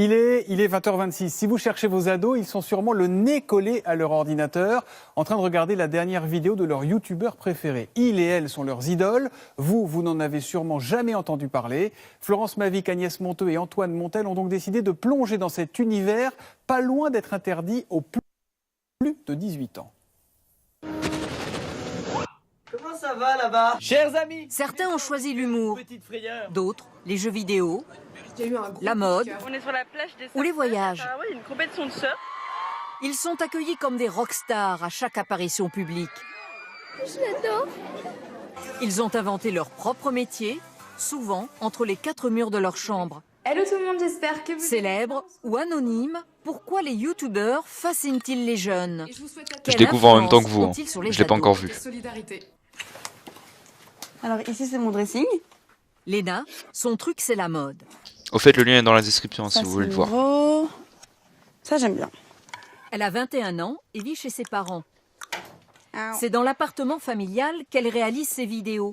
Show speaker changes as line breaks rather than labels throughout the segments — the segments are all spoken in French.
Il est 20h26. Si vous cherchez vos ados, ils sont sûrement le nez collé à leur ordinateur, en train de regarder la dernière vidéo de leur youtubeur préféré. Ils et elles sont leurs idoles. Vous n'en avez sûrement jamais entendu parler. Florence Mavic, Agnès Monteux et Antoine Montel ont donc décidé de plonger dans cet univers, pas loin d'être interdit aux plus de 18 ans.
Comment ça va là-bas?
Chers amis,
certains ont choisi l'humour, d'autres les jeux vidéo, la mode
On est sur la plage des
ou les voyages.
Ah ouais, une compétition de surf.
Ils sont accueillis comme des rockstars à chaque apparition publique.
Je l'adore.
Ils ont inventé leur propre métier, souvent entre les quatre murs de leur chambre.
Hello tout le monde, j'espère que vous...
Célèbres ou anonymes, pourquoi les youtubeurs fascinent-ils les jeunes?
Je découvre en même temps que vous, hein. Je l'ai pas encore vu.
Alors ici c'est mon dressing.
Léna, son truc c'est la mode.
Au fait, le lien est dans la description si
Ça,
vous voulez
c'est
le voir.
nouveau. Ça j'aime bien.
Elle a 21 ans et vit chez ses parents.
Ah,
C'est dans l'appartement familial qu'elle réalise ses vidéos.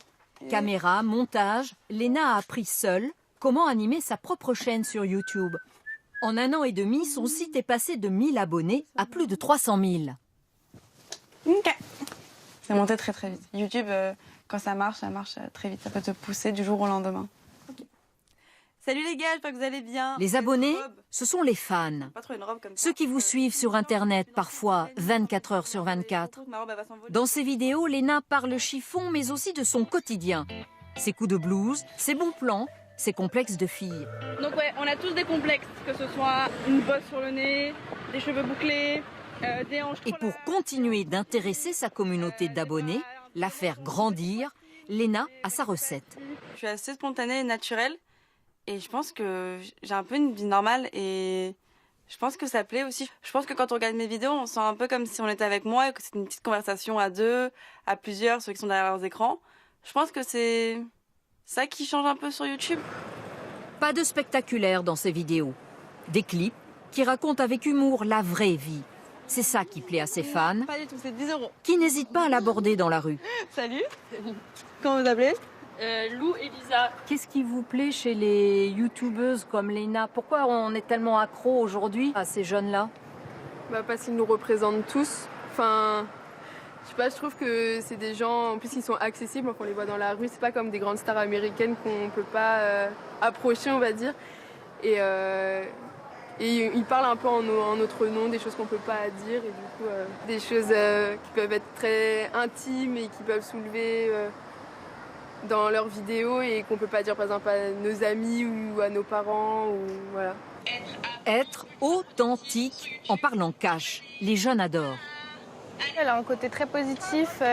Caméra, montage, Léna a appris seule comment animer sa propre chaîne sur YouTube. En 1 an et demi, son site est passé de 1000 abonnés à plus de 300 000.
ok. C'est monté très très vite. YouTube, quand ça marche très vite. Ça peut te pousser du jour au lendemain. Okay. Salut les gars, j'espère que vous allez bien.
Les abonnés, ce sont les fans.
Pas trop une robe comme ça.
Ceux qui vous suivent sur Internet, parfois 24 heures sur 24. Dans ses vidéos, Léna parle chiffon, mais aussi de son quotidien. Ses coups de blues, ses bons plans, ses complexes de fille.
Donc ouais, on a tous des complexes, que ce soit une bosse sur le nez, des cheveux bouclés, des hanches.
Et pour continuer d'intéresser sa communauté d'abonnés, la faire grandir, Léna a sa recette.
Je suis assez spontanée et naturelle. Et je pense que j'ai un peu une vie normale et je pense que ça plaît aussi. Je pense que quand on regarde mes vidéos, on sent un peu comme si on était avec moi et que c'est une petite conversation à deux, à plusieurs, ceux qui sont derrière leurs écrans. Je pense que c'est ça qui change un peu sur YouTube.
Pas de spectaculaire dans ses vidéos. Des clips qui racontent avec humour la vraie vie. C'est ça qui plaît à ses fans,
Pas du tout, c'est 10 €.
qui n'hésitent pas à l'aborder dans la rue.
Salut. Comment vous appelez?
Lou et Lisa.
Qu'est-ce qui vous plaît chez les youtubeuses comme Léna? Pourquoi on est tellement accro aujourd'hui à ces jeunes-là?
Parce qu'ils nous représentent tous. Enfin, je sais pas, je trouve que c'est des gens, en plus ils sont accessibles, on les voit dans la rue, c'est pas comme des grandes stars américaines qu'on peut pas approcher, on va dire. Et ils parlent un peu en notre nom, des choses qu'on peut pas dire, et du coup des choses qui peuvent être très intimes et qui peuvent soulever dans leurs vidéos et qu'on peut pas dire par exemple à nos amis ou à nos parents, ou voilà.
Être authentique en parlant cash, les jeunes adorent.
Elle a un côté très positif,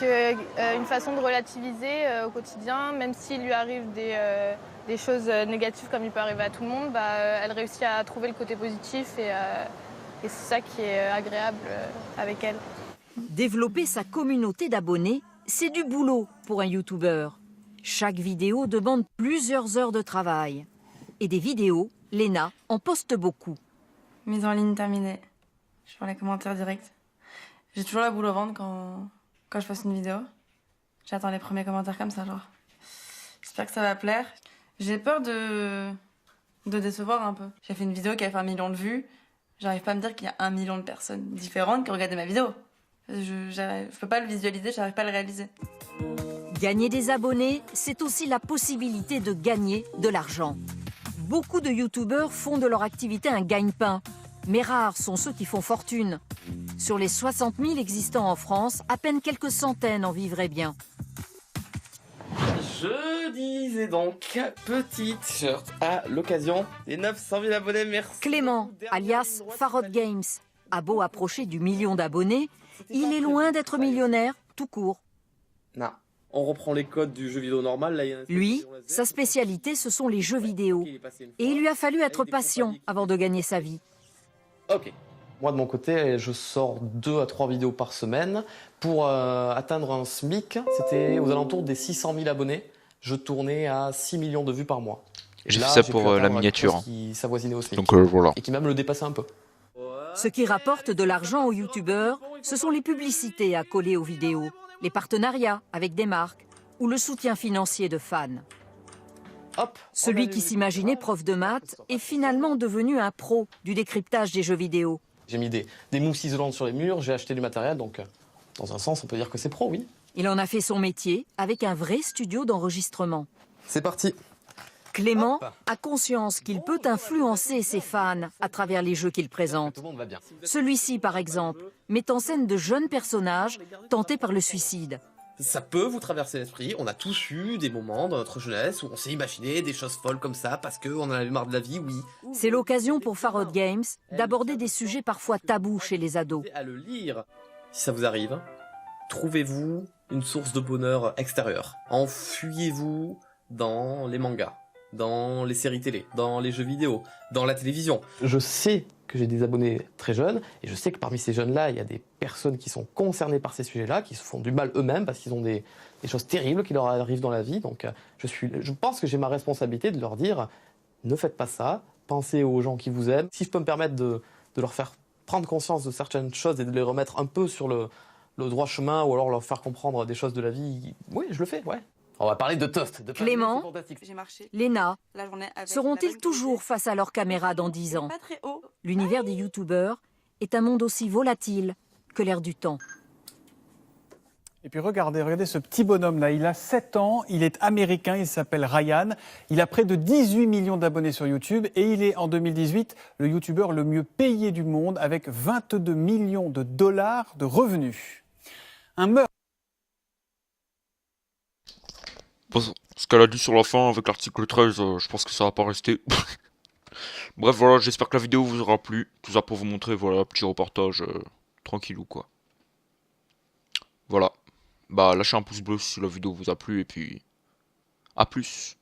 une façon de relativiser au quotidien, même s'il lui arrive des choses négatives comme il peut arriver à tout le monde, elle réussit à trouver le côté positif et c'est ça qui est agréable avec elle.
Développer sa communauté d'abonnés, c'est du boulot pour un youtubeur. Chaque vidéo demande plusieurs heures de travail. Et des vidéos, Léna en poste beaucoup.
Mise en ligne terminée. Je vois les commentaires directs. J'ai toujours la boule au ventre quand je poste une vidéo. J'attends les premiers commentaires comme ça, genre. J'espère que ça va plaire. J'ai peur de décevoir un peu. J'ai fait une vidéo qui a fait 1 million de vues. J'arrive pas à me dire qu'il y a 1 million de personnes différentes qui ont regardé ma vidéo. Je peux pas le visualiser, j'arrive pas à le réaliser.
Gagner des abonnés, c'est aussi la possibilité de gagner de l'argent. Beaucoup de youtubeurs font de leur activité un gagne-pain. Mais rares sont ceux qui font fortune. Sur les 60 000 existants en France, à peine quelques centaines en vivraient bien.
Je disais donc, petit t-shirt à l'occasion des 900 000 abonnés, merci.
Clément, alias Farod Games, a beau approcher du million d'abonnés, il est loin d'être millionnaire, tout court.
Non, on reprend les codes du jeu vidéo normal. Là,
Lui, sa spécialité, ce sont les jeux vidéo. Et il lui a fallu être patient avant de gagner sa vie.
Ok. Moi, de mon côté, je sors 2 à 3 vidéos par semaine. Pour atteindre un SMIC, c'était aux alentours des 600 000 abonnés. Je tournais à 6 millions de vues par mois.
J'ai fait ça pour la miniature.
Qui s'avoisinait au SMIC.
Donc voilà.
Et qui même le dépassait un peu.
Ce qui rapporte de l'argent aux youtubeurs, ce sont les publicités à coller aux vidéos, les partenariats avec des marques ou le soutien financier de fans.
hop.
Celui qui s'imaginait prof de maths est finalement devenu un pro du décryptage des jeux vidéo.
J'ai mis des mousses isolantes sur les murs, j'ai acheté du matériel, donc dans un sens, on peut dire que c'est pro, oui.
Il en a fait son métier avec un vrai studio d'enregistrement.
C'est parti.
Clément a conscience qu'il peut influencer ses fans à travers les jeux qu'il présente. Celui-ci, par exemple, met en scène de jeunes personnages tentés par le suicide.
Ça peut vous traverser l'esprit, on a tous eu des moments dans notre jeunesse où on s'est imaginé des choses folles comme ça parce qu'on en avait marre de la vie, oui.
C'est l'occasion pour Farod Games d'aborder des sujets parfois tabous chez les ados.
À le lire. Si ça vous arrive, trouvez-vous une source de bonheur extérieure. Enfuyez-vous dans les mangas, dans les séries télé, dans les jeux vidéo, dans la télévision.
Je sais que j'ai des abonnés très jeunes, et je sais que parmi ces jeunes-là, il y a des personnes qui sont concernées par ces sujets-là, qui se font du mal eux-mêmes parce qu'ils ont des choses terribles qui leur arrivent dans la vie. Donc je pense que j'ai ma responsabilité de leur dire, ne faites pas ça, pensez aux gens qui vous aiment. Si je peux me permettre de leur faire prendre conscience de certaines choses et de les remettre un peu sur le droit chemin, ou alors leur faire comprendre des choses de la vie, oui, je le fais, ouais. On va parler de toast.
Clément, Léna, seront-ils toujours face à leur caméra dans 10 ans? L'univers des youtubeurs est un monde aussi volatile que l'air du temps.
Et puis regardez ce petit bonhomme-là, il a 7 ans, il est américain, il s'appelle Ryan, il a près de 18 millions d'abonnés sur YouTube et il est en 2018 le youtubeur le mieux payé du monde avec 22 millions de dollars de revenus. Un meurtre.
Ce qu'elle a dit sur la fin avec l'article 13, je pense que ça va pas rester. Bref, voilà, j'espère que la vidéo vous aura plu. Tout ça pour vous montrer, voilà, petit reportage tranquillou, quoi. Voilà. Bah, lâchez un pouce bleu si la vidéo vous a plu, et puis à plus.